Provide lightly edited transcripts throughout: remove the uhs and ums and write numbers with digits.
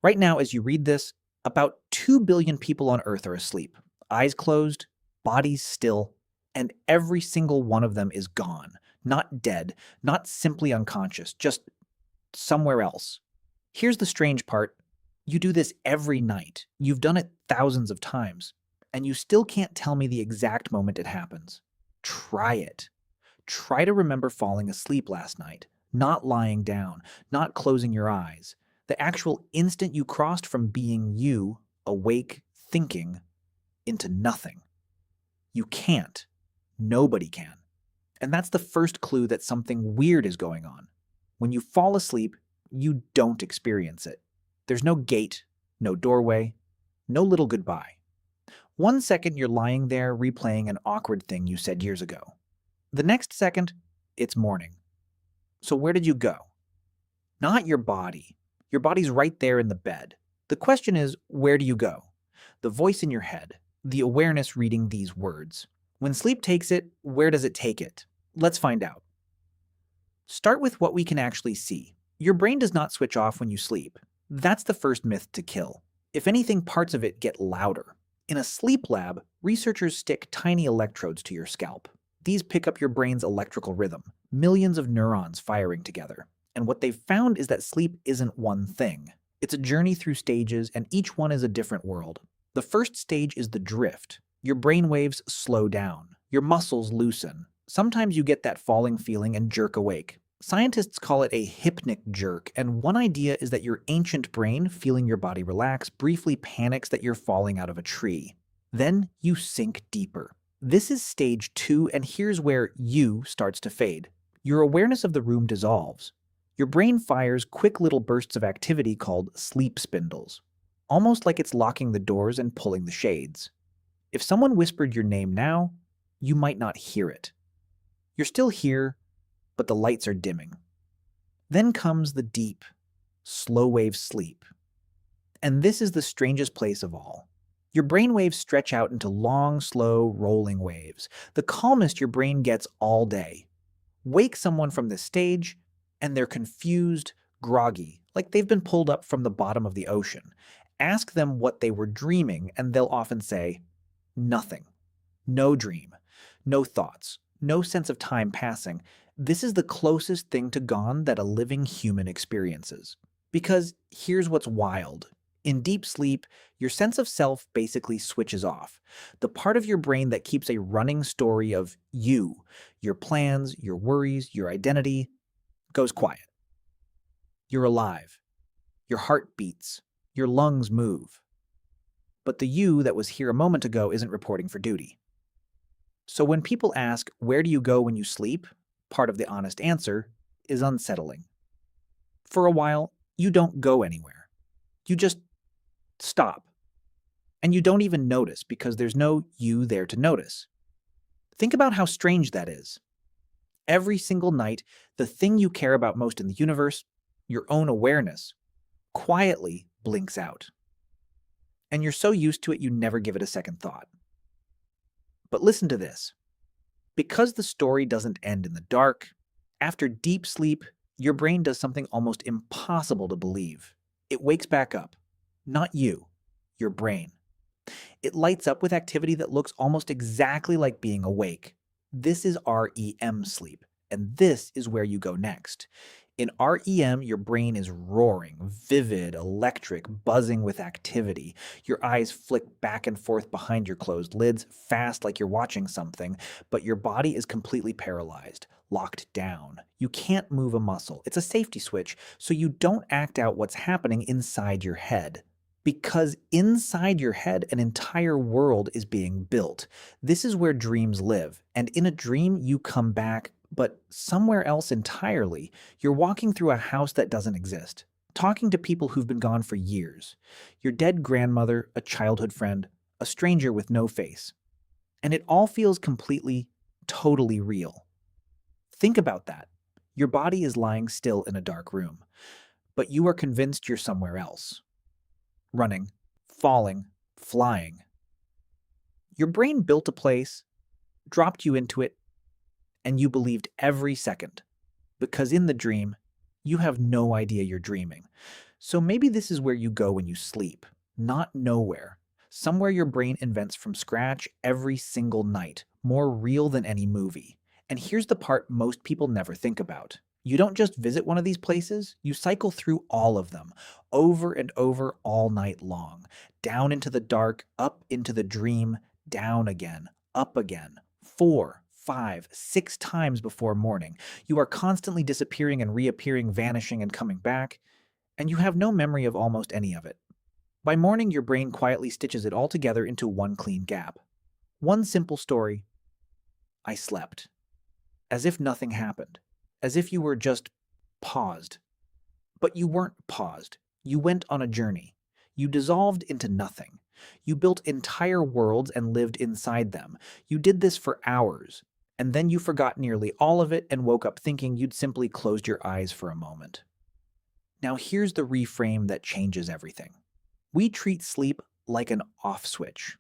Right now, as you read this, about 2 billion people on Earth are asleep, eyes closed, bodies still, and every single one of them is gone. Not dead, not simply unconscious, just somewhere else. Here's the strange part. You do this every night. You've done it thousands of times, and you still can't tell me the exact moment it happens. Try it. Try to remember falling asleep last night, not lying down, not closing your eyes. The actual instant you crossed from being you, awake, thinking, into nothing. You can't. Nobody can. And that's the first clue that something weird is going on. When you fall asleep, you don't experience it. There's no gate, no doorway, no little goodbye. 1 second you're lying there replaying an awkward thing you said years ago. The next second, it's morning. So where did you go? Not your body. Your body's right there in the bed. The question is, where do you go? The voice in your head, the awareness reading these words. When sleep takes it, where does it take it? Let's find out. Start with what we can actually see. Your brain does not switch off when you sleep. That's the first myth to kill. If anything, parts of it get louder. In a sleep lab, researchers stick tiny electrodes to your scalp. These pick up your brain's electrical rhythm, millions of neurons firing together. And what they've found is that sleep isn't one thing. It's a journey through stages, and each one is a different world. The first stage is the drift. Your brain waves slow down. Your muscles loosen. Sometimes you get that falling feeling and jerk awake. Scientists call it a hypnic jerk, and one idea is that your ancient brain, feeling your body relax, briefly panics that you're falling out of a tree. Then you sink deeper. This is stage 2, and here's where you starts to fade. Your awareness of the room dissolves. Your brain fires quick little bursts of activity called sleep spindles, almost like it's locking the doors and pulling the shades. If someone whispered your name now, you might not hear it. You're still here, but the lights are dimming. Then comes the deep, slow-wave sleep. And this is the strangest place of all. Your brain waves stretch out into long, slow, rolling waves, the calmest your brain gets all day. Wake someone from this stage, and they're confused, groggy, like they've been pulled up from the bottom of the ocean. Ask them what they were dreaming, and they'll often say, nothing. No dream. No thoughts. No sense of time passing. This is the closest thing to gone that a living human experiences. Because here's what's wild. In deep sleep, your sense of self basically switches off. The part of your brain that keeps a running story of you, your plans, your worries, your identity, goes quiet. You're alive. Your heart beats. Your lungs move. But the you that was here a moment ago isn't reporting for duty. So when people ask, where do you go when you sleep? Part of the honest answer is unsettling. For a while, you don't go anywhere. You just stop. And you don't even notice because there's no you there to notice. Think about how strange that is. Every single night, the thing you care about most in the universe, your own awareness, quietly blinks out. And you're so used to it you never give it a second thought. But listen to this. Because the story doesn't end in the dark, after deep sleep, your brain does something almost impossible to believe. It wakes back up. Not you, your brain. It lights up with activity that looks almost exactly like being awake. This is REM sleep, and this is where you go next. In REM, your brain is roaring, vivid, electric, buzzing with activity. Your eyes flick back and forth behind your closed lids, fast like you're watching something, but your body is completely paralyzed, locked down. You can't move a muscle. It's a safety switch, so you don't act out what's happening inside your head. Because inside your head, an entire world is being built. This is where dreams live, and in a dream, you come back, but somewhere else entirely. You're walking through a house that doesn't exist, talking to people who've been gone for years. Your dead grandmother, a childhood friend, a stranger with no face. And it all feels completely, totally real. Think about that. Your body is lying still in a dark room, but you are convinced you're somewhere else. Running, falling, flying. Your brain built a place, dropped you into it, and you believed every second. Because in the dream, you have no idea you're dreaming. So maybe this is where you go when you sleep. Not nowhere. Somewhere your brain invents from scratch every single night, more real than any movie. And here's the part most people never think about. You don't just visit one of these places, you cycle through all of them, over and over all night long. Down into the dark, up into the dream, down again, up again. 4, 5, 6 times before morning. You are constantly disappearing and reappearing, vanishing and coming back, and you have no memory of almost any of it. By morning, your brain quietly stitches it all together into one clean gap. One simple story: I slept. As if nothing happened. As if you were just paused. But you weren't paused. You went on a journey. You dissolved into nothing. You built entire worlds and lived inside them. You did this for hours, and then you forgot nearly all of it and woke up thinking you'd simply closed your eyes for a moment. Now here's the reframe that changes everything. We treat sleep like an off switch,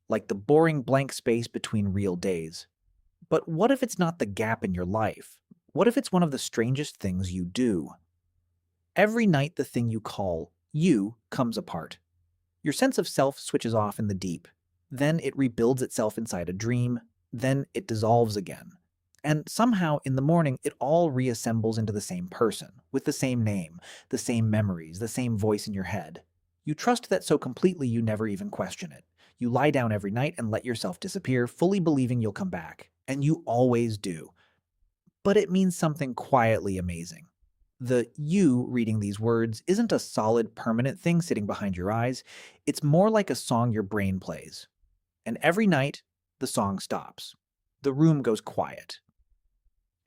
like the boring blank space between real days. But what if it's not the gap in your life? What if it's one of the strangest things you do? Every night, the thing you call you comes apart. Your sense of self switches off in the deep. Then it rebuilds itself inside a dream. Then it dissolves again. And somehow, in the morning, it all reassembles into the same person, with the same name, the same memories, the same voice in your head. You trust that so completely you never even question it. You lie down every night and let yourself disappear, fully believing you'll come back. And you always do. But it means something quietly amazing. The you reading these words isn't a solid, permanent thing sitting behind your eyes. It's more like a song your brain plays. And every night, the song stops. The room goes quiet.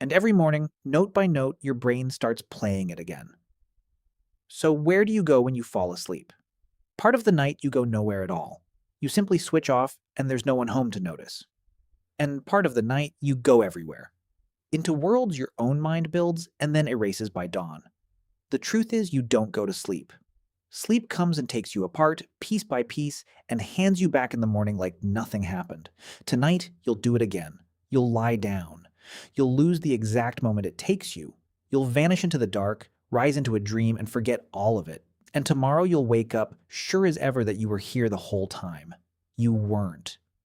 And every morning, note by note, your brain starts playing it again. So where do you go when you fall asleep? Part of the night, you go nowhere at all. You simply switch off, and there's no one home to notice. And part of the night, you go everywhere. Into worlds your own mind builds and then erases by dawn. The truth is, you don't go to sleep. Sleep comes and takes you apart, piece by piece, and hands you back in the morning like nothing happened. Tonight, you'll do it again. You'll lie down. You'll lose the exact moment it takes you. You'll vanish into the dark, rise into a dream, and forget all of it. And tomorrow you'll wake up sure as ever that you were here the whole time. You weren't.